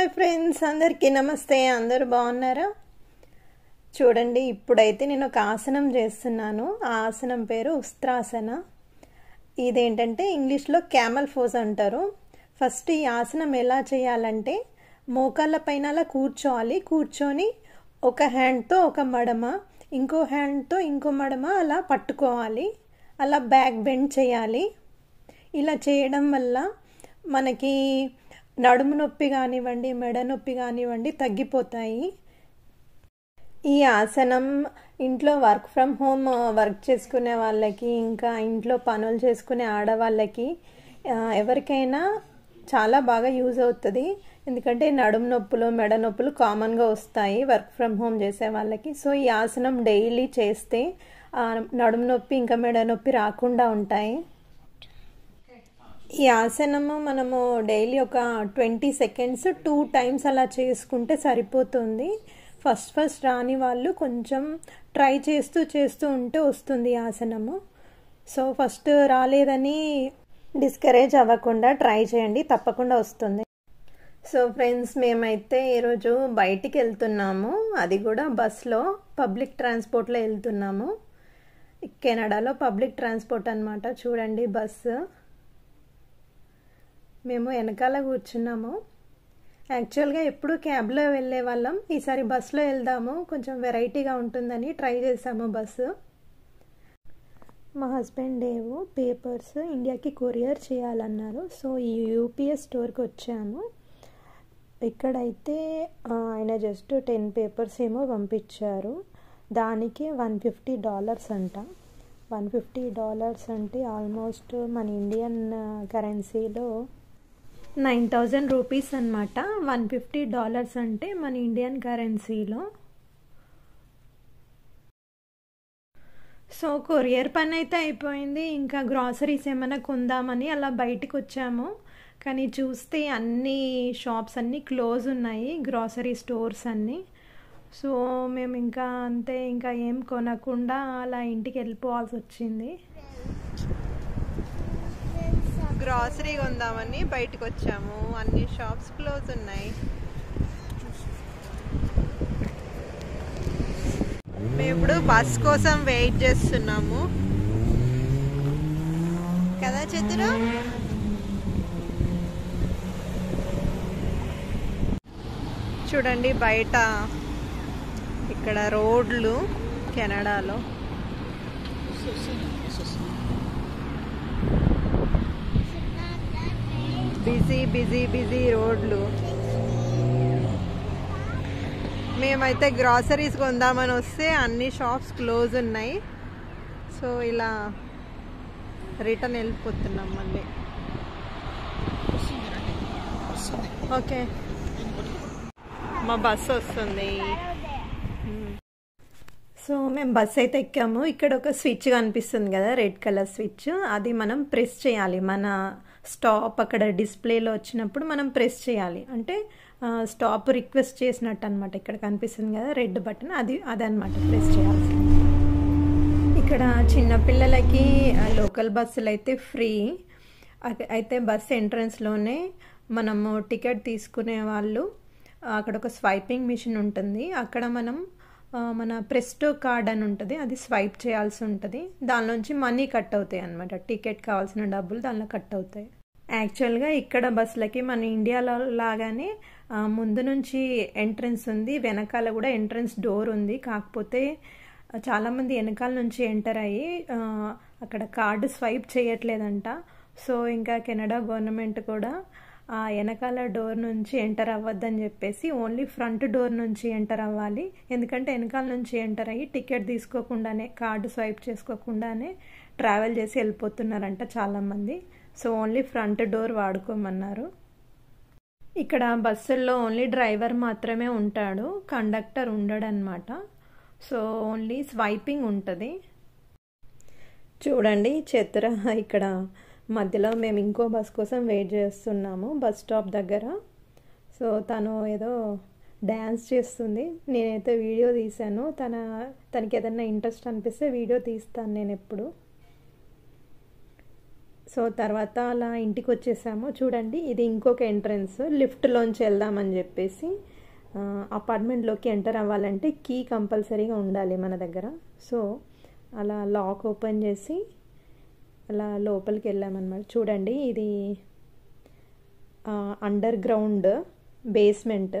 Hi friends, అందరికీ నమస్తే. అందరూ బాగున్నారా? చూడండి, ఇప్పుడైతే నేను ఒక ఆసనం చేస్తున్నాను. ఆ ఆసనం పేరు ఉస్త్రాసన. ఇదేంటంటే ఇంగ్లీష్లో క్యామల్ పోజ్ అంటారు. ఫస్ట్ ఈ ఆసనం ఎలా చేయాలంటే మోకాళ్ళ పైన అలా కూర్చోవాలి. కూర్చొని ఒక హ్యాండ్తో ఒక మడమ, ఇంకో హ్యాండ్తో ఇంకో మడమ అలా పట్టుకోవాలి. అలా బ్యాక్ బెండ్ చేయాలి. ఇలా చేయడం వల్ల మనకి నడుము నొప్పి కానివ్వండి, మెడ నొప్పి కానివ్వండి తగ్గిపోతాయి. ఈ ఆసనం ఇంట్లో వర్క్ ఫ్రమ్ హోమ్ వర్క్ చేసుకునే వాళ్ళకి, ఇంకా ఇంట్లో పనులు చేసుకునే ఆడవాళ్ళకి ఎవరికైనా చాలా బాగా యూజ్ అవుతుంది. ఎందుకంటే నడుము నొప్పులు, మెడ నొప్పులు కామన్గా వస్తాయి వర్క్ ఫ్రమ్ హోమ్ చేసే వాళ్ళకి. సో ఈ ఆసనం డైలీ చేస్తే నడుము నొప్పి ఇంకా మెడ నొప్పి రాకుండా ఉంటాయి. ఈ ఆసనము మనము డైలీ ఒక 20 సెకండ్స్ 2 టైమ్స్ అలా చేసుకుంటే సరిపోతుంది. ఫస్ట్ రాని వాళ్ళు కొంచెం ట్రై చేస్తూ ఉంటే వస్తుంది ఆసనము. సో ఫస్ట్ రాలేదని డిస్కరేజ్ అవ్వకుండా ట్రై చేయండి, తప్పకుండా వస్తుంది. సో ఫ్రెండ్స్, మేమైతే ఈరోజు బయటికి వెళ్తున్నాము. అది కూడా బస్లో, పబ్లిక్ ట్రాన్స్పోర్ట్లో వెళ్తున్నాము. కెనడాలో పబ్లిక్ ట్రాన్స్పోర్ట్ అన్నమాట. చూడండి బస్సు. మేము వెనకాల కూర్చున్నాము. యాక్చువల్గా ఎప్పుడు క్యాబ్లో వెళ్ళే వాళ్ళం, ఈసారి బస్సులో వెళ్దాము, కొంచెం వెరైటీగా ఉంటుందని ట్రై చేసాము బస్సు. మా హస్బెండ్ ఏవో పేపర్స్ ఇండియాకి కొరియర్ చేయాలన్నారు. సో ఈ యూపీఎస్ స్టోర్కి వచ్చాము. ఇక్కడైతే ఆయన జస్ట్ 10 పేపర్స్ ఏమో పంపించారు. దానికి $150 అంట. $150 అంటే ఆల్మోస్ట్ మన ఇండియన్ కరెన్సీలో 9,000 రూపీస్ అనమాట. $150 అంటే మన ఇండియన్ కరెన్సీలో. సో కొరియర్ పని అయితే అయిపోయింది. ఇంకా గ్రాసరీస్ ఏమైనా కొందామని అలా బయటికి వచ్చాము. కానీ చూస్తే అన్ని షాప్స్ అన్నీ క్లోజ్ ఉన్నాయి, గ్రాసరీ స్టోర్స్ అన్నీ. సో మేము ఇంకా అంతే, ఇంకా ఏం కొనకుండా అలా ఇంటికి వెళ్ళిపోవాల్సి వచ్చింది. గ్రాసరీ కొందామని బయటకు వచ్చాము. అన్ని షాప్స్ క్లోజ్ ఉన్నాయి. మేము ఇప్పుడు బస్ కోసం వెయిట్ చేస్తున్నాము కదా చతురు. చూడండి బయట ఇక్కడ రోడ్లు కెనడాలో బిజీ రోడ్లు. మేమైతే గ్రాసరీస్ కొందామని వస్తే అన్ని షాప్స్ క్లోజ్ ఉన్నాయి. సో ఇలా రిటర్న్ వెళ్ళిపోతున్నాం మళ్ళీ. ఓకే, మా బస్సు వస్తుంది. సో మేము బస్ అయితే ఎక్కాము. ఇక్కడ ఒక స్విచ్ కనిపిస్తుంది కదా, రెడ్ కలర్ స్విచ్. అది మనం ప్రెస్ చేయాలి. మన స్టాప్ అక్కడ డిస్ప్లేలో వచ్చినప్పుడు మనం ప్రెస్ చేయాలి. అంటే స్టాప్ రిక్వెస్ట్ చేసినట్టు అనమాట. ఇక్కడ కనిపిస్తుంది కదా రెడ్ బటన్, అదనమాట ప్రెస్ చేయాల్సింది. ఇక్కడ చిన్నపిల్లలకి లోకల్ బస్సులు అయితే ఫ్రీ. అయితే బస్ ఎంట్రన్స్లోనే మనము టికెట్ తీసుకునే వాళ్ళు అక్కడ ఒక స్వైపింగ్ మిషన్ ఉంటుంది. అక్కడ మనం మన ప్రెస్టో కార్డ్ అని ఉంటుంది, అది స్వైప్ చేయాల్సి ఉంటుంది. దానిలోంచి మనీ కట్ అవుతాయి అనమాట. టికెట్ కావాల్సిన డబ్బులు దానిలో కట్ అవుతాయి. యాక్చువల్గా ఇక్కడ బస్సులకి మన ఇండియాలో లాగానే ముందు నుంచి ఎంట్రన్స్ ఉంది, వెనకాల కూడా ఎంట్రన్స్ డోర్ ఉంది. కాకపోతే చాలామంది వెనకాల నుంచి ఎంటర్ అయ్యి అక్కడ కార్డు స్వైప్ చేయట్లేదంట. సో ఇంకా కెనడా గవర్నమెంట్ కూడా వెనకాల డోర్ నుంచి ఎంటర్ అవ్వద్దని చెప్పేసి ఓన్లీ ఫ్రంట్ డోర్ నుంచి ఎంటర్ అవ్వాలి. ఎందుకంటే వెనకాల నుంచి ఎంటర్ అయ్యి టికెట్ తీసుకోకుండానే, కార్డు స్వైప్ చేసుకోకుండానే ట్రావెల్ చేసి వెళ్ళిపోతున్నారంట చాలామంది. సో ఓన్లీ ఫ్రంట్ డోర్ వాడుకోమన్నారు. ఇక్కడ బస్సుల్లో ఓన్లీ డ్రైవర్ మాత్రమే ఉంటాడు, కండక్టర్ ఉండడనమాట. సో ఓన్లీ స్వైపింగ్ ఉంటుంది. చూడండి చతుర ఇక్కడ మధ్యలో మేము ఇంకో బస్ కోసం వెయిట్ చేస్తున్నాము బస్ స్టాప్ దగ్గర. సో తను ఏదో డ్యాన్స్ చేస్తుంది. నేనైతే వీడియో తీశాను. తనకి ఏదైనా ఇంట్రెస్ట్ అనిపిస్తే వీడియో తీస్తాను నేను ఎప్పుడు. సో తర్వాత అలా ఇంటికి వచ్చేసాము. చూడండి, ఇది ఇంకొక ఎంట్రన్స్. లిఫ్ట్లోంచి వెళ్దామని చెప్పేసి అపార్ట్మెంట్లోకి ఎంటర్ అవ్వాలంటే కీ కంపల్సరీగా ఉండాలి మన దగ్గర. సో అలా లాక్ ఓపెన్ చేసి అలా లోపలికి వెళ్ళామన్నమాట. చూడండి, ఇది అండర్ గ్రౌండ్ బేస్మెంట్.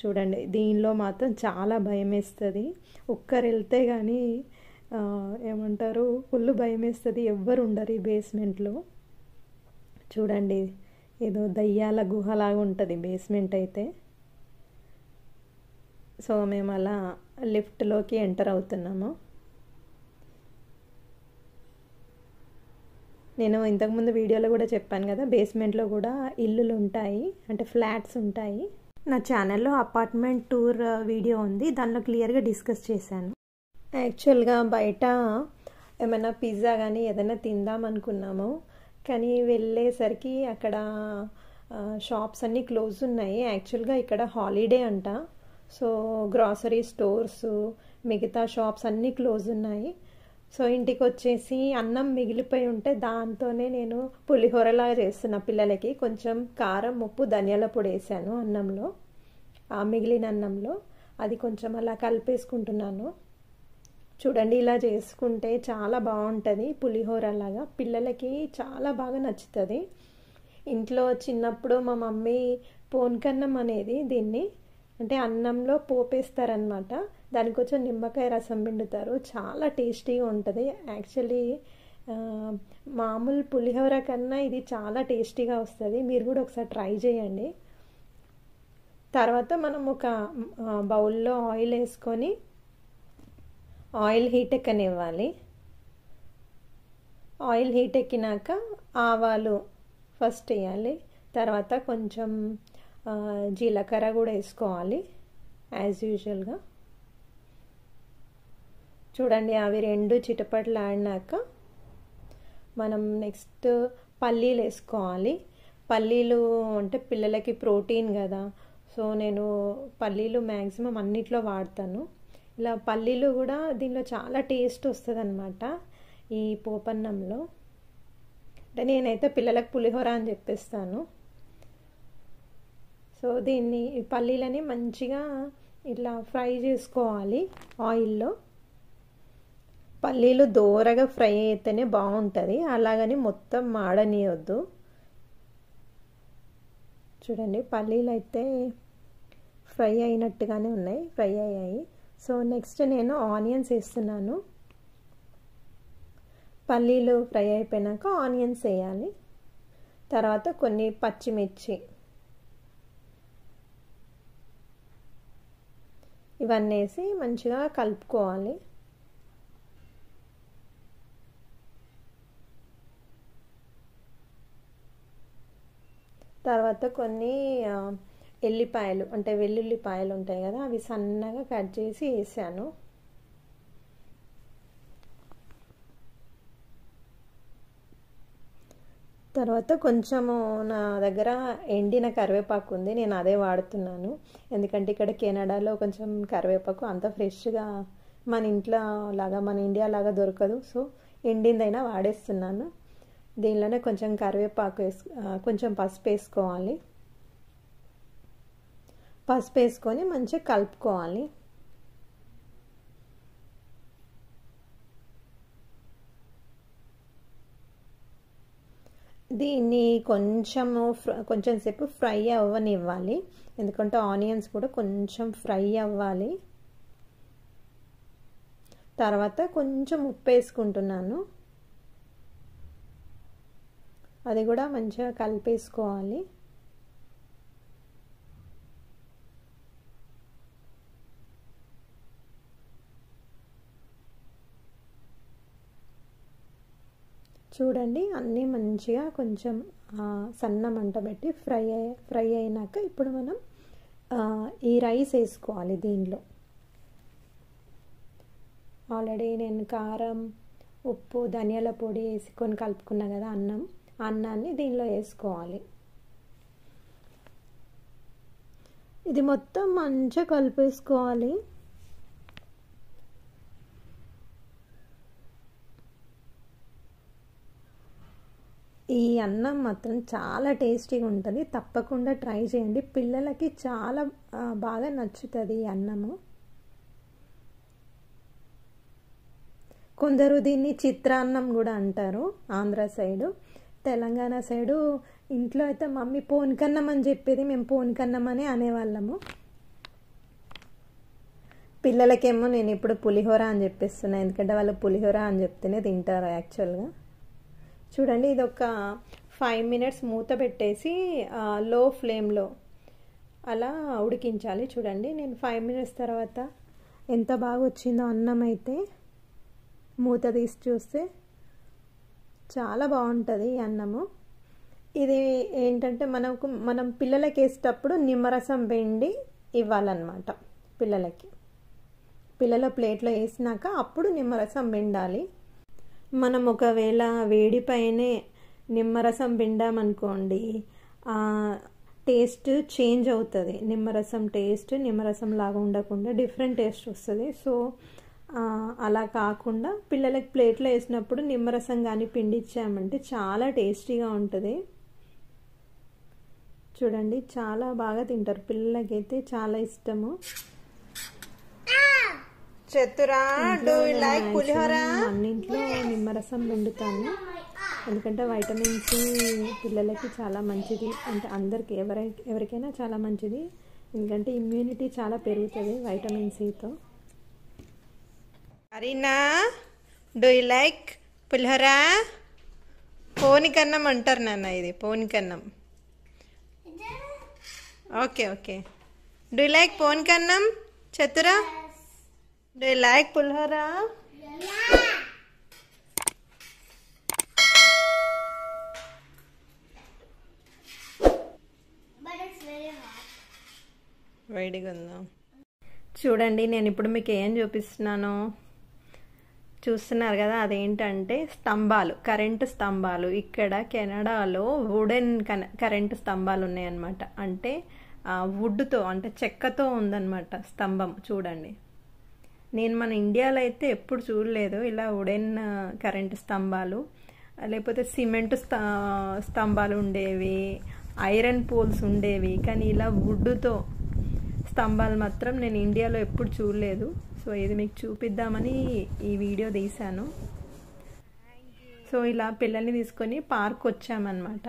చూడండి, దీనిలో మాత్రం చాలా భయం వేస్తుంది. ఒక్కరు వెళ్తే కానీ ఏమంటారు, ఫుల్ భయం వేస్తుంది. ఎవ్వరు ఉండరు ఈ బేస్మెంట్లో. చూడండి, ఏదో దయ్యాల గుహలాగా ఉంటుంది బేస్మెంట్ అయితే. సో మేము అలా లిఫ్ట్లోకి ఎంటర్ అవుతున్నాము. నేను ఇంతకుముందు వీడియోలో కూడా చెప్పాను కదా, బేస్మెంట్లో కూడా ఇల్లులు ఉంటాయి, అంటే ఫ్లాట్స్ ఉంటాయి. నా ఛానల్లో అపార్ట్మెంట్ టూర్ వీడియో ఉంది, దానిలో క్లియర్గా డిస్కస్ చేశాను. యాక్చువల్గా బయట ఏమైనా పిజ్జా కానీ ఏదైనా తిందాం అనుకున్నాము, కానీ వెళ్ళేసరికి అక్కడ షాప్స్ అన్నీ క్లోజ్ ఉన్నాయి. యాక్చువల్గా ఇక్కడ హాలిడే అంట. సో గ్రాసరీ స్టోర్స్, మిగతా షాప్స్ అన్నీ క్లోజ్ ఉన్నాయి. సో ఇంటికి వచ్చేసి అన్నం మిగిలిపోయి ఉంటే దాంతోనే నేను పులిహోరలాగా చేస్తున్నా పిల్లలకి. కొంచెం కారం, ఉప్పు, ధనియాల పొడి వేసాను అన్నంలో, ఆ మిగిలిన అన్నంలో. అది కొంచెం అలా కలిపేసుకుంటున్నాను. చూడండి, ఇలా చేసుకుంటే చాలా బాగుంటుంది పులిహోరలాగా. పిల్లలకి చాలా బాగా నచ్చుతుంది. ఇంట్లో చిన్నప్పుడు మా మమ్మీ పోన్కన్నం అనేది దీన్ని, అంటే అన్నంలో పోపేస్తారనమాట. దానికి కొంచెం నిమ్మకాయ రసం పిండుతారు, చాలా టేస్టీగా ఉంటుంది. యాక్చువల్లీ మామూలు పులిహోర కన్నా ఇది చాలా టేస్టీగా వస్తుంది. మీరు కూడా ఒకసారి ట్రై చేయండి. తర్వాత మనం ఒక బౌల్లో ఆయిల్ వేసుకొని ఆయిల్ హీట్ ఎక్కనివ్వాలి. ఆయిల్ హీట్ ఎక్కినాక ఆవాలు ఫస్ట్ వేయాలి. తర్వాత కొంచెం జీలకర్ర కూడా వేసుకోవాలి యాజ్ యూజువల్గా. చూడండి, అవి రెండు చిటపట్లు ఆడినాక మనం నెక్స్ట్ పల్లీలు వేసుకోవాలి. పల్లీలు అంటే పిల్లలకి ప్రోటీన్ కదా, సో నేను పల్లీలు మ్యాక్సిమం అన్నిట్లో వాడతాను. ఇలా పల్లీలు కూడా దీనిలో చాలా టేస్ట్ వస్తుంది అన్నమాట ఈ పోపన్నంలో. అంటే నేనైతే పిల్లలకు పులిహోర అని చెప్పేస్తాను. సో దీన్ని, ఈ పల్లీలని మంచిగా ఇట్లా ఫ్రై చేసుకోవాలి ఆయిల్లో. పల్లీలు దోరగా ఫ్రై అయితేనే బాగుంటుంది, అలాగని మొత్తం మాడనీయొద్దు. చూడండి, పల్లీలు అయితే ఫ్రై అయినట్టుగానే ఉన్నాయి, ఫ్రై అయ్యాయి. సో నెక్స్ట్ నేను ఆనియన్స్ వేస్తున్నాను. పల్లీలు ఫ్రై అయిపోయినాక ఆనియన్స్ వేయాలి. తర్వాత కొన్ని పచ్చిమిర్చి, ఇవన్నీ వేసి మంచిగా కలుపుకోవాలి. తర్వాత కొన్ని ఎల్లిపాయలు, అంటే వెల్లుల్లిపాయలు ఉంటాయి కదా, అవి సన్నగా కట్ చేసి వేసాను. తర్వాత కొంచెము నా దగ్గర ఎండిన కరివేపాకు ఉంది, నేను అదే వాడుతున్నాను. ఎందుకంటే ఇక్కడ కెనడాలో కొంచెం కరివేపాకు అంత ఫ్రెష్గా మన ఇంట్లో లాగా, మన ఇండియా లాగా దొరకదు. సో ఎండిందైనా వాడేస్తున్నాను. దీనిలోనే కొంచెం కరివేపాకు కొంచెం పసుపు వేసుకోవాలి. పసుపు వేసుకొని మంచిగా కలుపుకోవాలి. దీన్ని కొంచెం సేపు ఫ్రై అవ్వనివ్వాలి, ఎందుకంటే ఆనియన్స్ కూడా కొంచెం ఫ్రై అవ్వాలి. తర్వాత కొంచెం ఉప్పు వేసుకుంటున్నాను, అది కూడా మంచిగా కలిపేసుకోవాలి. చూడండి, అన్నీ మంచిగా కొంచెం సన్న మంట పెట్టి ఫ్రై అయినాక ఇప్పుడు మనం ఈ రైస్ వేసుకోవాలి. దీనిలో ఆల్రెడీ నేను కారం, ఉప్పు, ధనియాల పొడి వేసుకొని కలుపుకున్నా కదా అన్నాన్ని దీనిలో వేసుకోవాలి. ఇది మొత్తం మంచిగా కలిపేసుకోవాలి. ఈ అన్నం మాత్రం చాలా టేస్టీగా ఉంటుంది, తప్పకుండా ట్రై చేయండి. పిల్లలకి చాలా బాగా నచ్చుతుంది ఈ అన్నము. కొందరు దీన్ని చిత్రాన్నం కూడా అంటారు ఆంధ్ర సైడు. తెలంగాణ సైడు ఇంట్లో అయితే మమ్మీ పోనికన్నం అని చెప్పేది, మేము పోనికన్నం అని అనేవాళ్ళము. పిల్లలకేమో నేను ఇప్పుడు పులిహోర అని చెప్పిస్తున్నాను, ఎందుకంటే వాళ్ళు పులిహోర అని చెప్తేనే తింటారు యాక్చువల్గా. చూడండి, ఇది ఒక 5 minutes మూత పెట్టేసి లో ఫ్లేమ్లో అలా ఉడికించాలి. చూడండి, నేను 5 minutes తర్వాత ఎంత బాగా వచ్చిందో అన్నం అయితే. మూత తీసి చూస్తే చాలా బాగుంటుంది ఈ అన్నము. ఇది ఏంటంటే మనం పిల్లలకి వేసేటప్పుడు నిమ్మరసం పిండి ఇవ్వాలన్నమాట. పిల్లల ప్లేట్లో వేసినాక అప్పుడు నిమ్మరసం పిండాలి. మనం ఒకవేళ వేడిపైనే నిమ్మరసం పిండామనుకోండి, టేస్ట్ చేంజ్ అవుతుంది. నిమ్మరసం టేస్ట్ నిమ్మరసం లాగా ఉండకుండా డిఫరెంట్ టేస్ట్ వస్తుంది. సో అలా కాకుండా పిల్లలకి ప్లేట్లో వేసినప్పుడు నిమ్మరసం కానీ పిండిచ్చామంటే చాలా టేస్టీగా ఉంటుంది. చూడండి, చాలా బాగా తింటారు, పిల్లలకైతే చాలా ఇష్టము. చతురా, డూ యు లైక్ పులిహోర? అన్నింట్లో నిమ్మరసం పిండుతాను, ఎందుకంటే వైటమిన్స్ పిల్లలకి చాలా మంచిది. అంటే అందరికి ఎవరికైనా చాలా మంచిది, ఎందుకంటే ఇమ్యూనిటీ చాలా పెరుగుతుంది వైటమిన్ సితో. Arina, do you like pulihora? పోనికన్నం అంటారు నాన్న, ఇది పోనికన్నం. Okay okay, do you like పోనికన్నం? Chatura, do you like pulihora? వేడిగా ఉందా? చూడండి, నేను ఇప్పుడు మీకు ఏం చూపిస్తున్నాను చూస్తున్నారు కదా, అదేంటంటే స్తంభాలు, కరెంటు స్తంభాలు. ఇక్కడ కెనడాలో వుడెన్ కరెంటు స్తంభాలు ఉన్నాయన్నమాట. అంటే వుడ్తో, అంటే చెక్కతో ఉందన్నమాట స్తంభం. చూడండి, నేను మన ఇండియాలో అయితే ఎప్పుడు చూడలేదు ఇలా వుడెన్ కరెంటు స్తంభాలు. లేకపోతే సిమెంట్ స్తంభాలు ఉండేవి, ఐరన్ పోల్స్ ఉండేవి, కానీ ఇలా వుడ్తో స్తంభాలు మాత్రం నేను ఇండియాలో ఎప్పుడు చూడలేదు. సో ఇది మీకు చూపిద్దామని ఈ వీడియో తీశాను. సో ఇలా పిల్లల్ని తీసుకొని పార్క్ వచ్చామన్నమాట.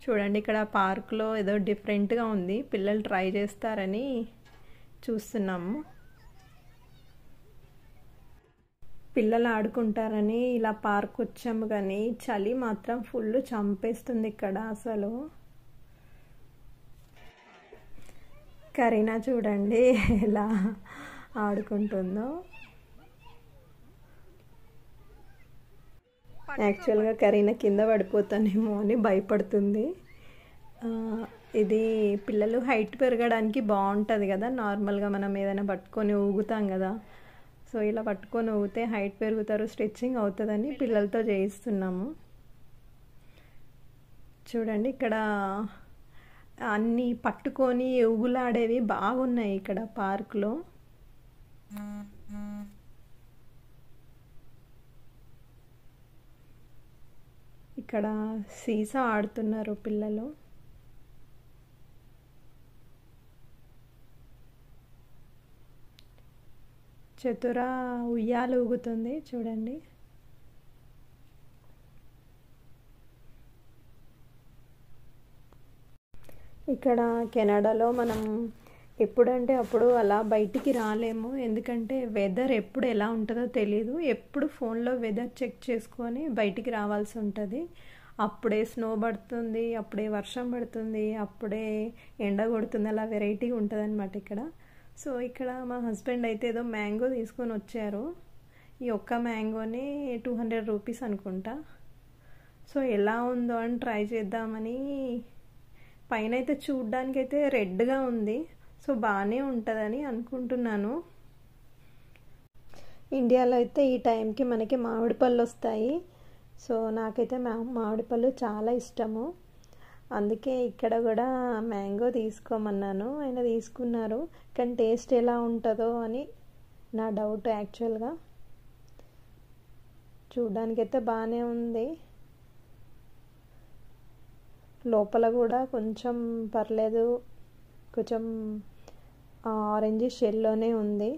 చూడండి, ఇక్కడ పార్క్లో ఏదో డిఫరెంట్గా ఉంది, పిల్లలు ట్రై చేస్తారని చూస్తున్నాము. పిల్లలు ఆడుకుంటారని ఇలా పార్క్ వచ్చాము, కానీ చలి మాత్రం ఫుల్ చంపేస్తుంది ఇక్కడ అసలు. కరీనా చూడండి ఎలా ఆడుకుంటుందో. యాక్చువల్గా కరీనా కింద పడిపోతానేమో అని భయపడుతుంది. ఇది పిల్లలు హైట్ పెరగడానికి బాగుంటుంది కదా, నార్మల్గా మనం ఏదైనా పట్టుకొని ఊగుతాం కదా, సో ఇలా పట్టుకొని ఊగితే హైట్ పెరుగుతారు, స్ట్రెచ్చింగ్ అవుతుందని పిల్లలతో చేయిస్తున్నాము. చూడండి, ఇక్కడ అన్నీ పట్టుకొని ఊగులాడేవి బాగున్నాయి ఇక్కడ పార్కులో. ఇక్కడ సీసా ఆడుతున్నారు పిల్లలు. చతుర ఉయ్యాలు ఊగుతుంది చూడండి. ఇక్కడ కెనడాలో మనం ఎప్పుడంటే అప్పుడు అలా బయటికి రాలేము, ఎందుకంటే వెదర్ ఎప్పుడు ఎలా ఉంటుందో తెలియదు. ఎప్పుడు ఫోన్లో వెదర్ చెక్ చేసుకొని బయటికి రావాల్సి ఉంటుంది. అప్పుడే స్నో పడుతుంది, అప్పుడే వర్షం పడుతుంది, అప్పుడే ఎండ కొడుతుంది, అలా వెరైటీగా ఉంటుంది అనమాట ఇక్కడ. సో ఇక్కడ మా హస్బెండ్ అయితే ఏదో మ్యాంగో తీసుకొని వచ్చారు. ఈ ఒక్క మ్యాంగోని 200 రూపీస్ అనుకుంటా. సో ఎలా ఉందో అని ట్రై చేద్దామని, పైన అయితే చూడ్డానికైతే రెడ్గా ఉంది, సో బాగానే ఉంటుందని అనుకుంటున్నాను. ఇండియాలో అయితే ఈ టైంకి మనకి మామిడి పళ్ళు వస్తాయి. సో నాకైతే మామిడి పళ్ళు చాలా ఇష్టము, అందుకే ఇక్కడ కూడా మ్యాంగో తీసుకోమన్నాను, ఆయన తీసుకున్నారు. కానీ టేస్ట్ ఎలా ఉంటుందో అని నా డౌట్. యాక్చువల్గా చూడ్డానికైతే బాగానే ఉంది, లోపల కూడా కొంచెం పర్లేదు, కొంచెం ఆరెంజ్ షెల్లోనే ఉంది.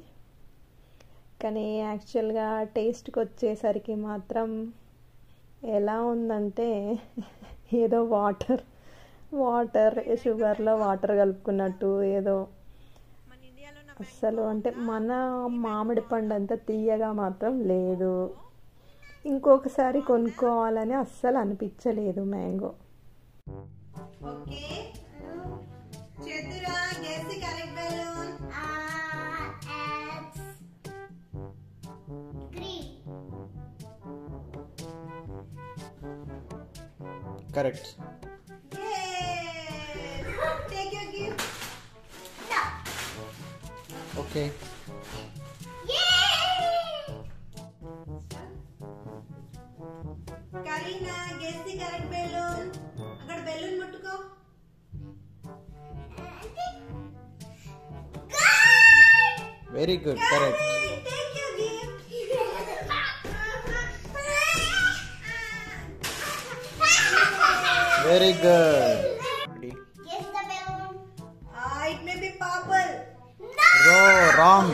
కానీ యాక్చువల్గా టేస్ట్కి వచ్చేసరికి మాత్రం ఎలా ఉందంటే ఏదో వాటర్ షుగర్లో వాటర్ కలుపుకున్నట్టు ఏదో. అస్సలు అంటే మన మామిడి పండు అంత తీయగా మాత్రం లేదు. ఇంకొకసారి కొనుక్కోవాలని అస్సలు అనిపించలేదు mango. Correct. Take your gift. Okay. Karina, guess the correct balloon. అక్కడ balloon ముట్టుకో. Very good. Correct. Take your gift. Very good. Guess the balloon. It may be purple. No, wrong.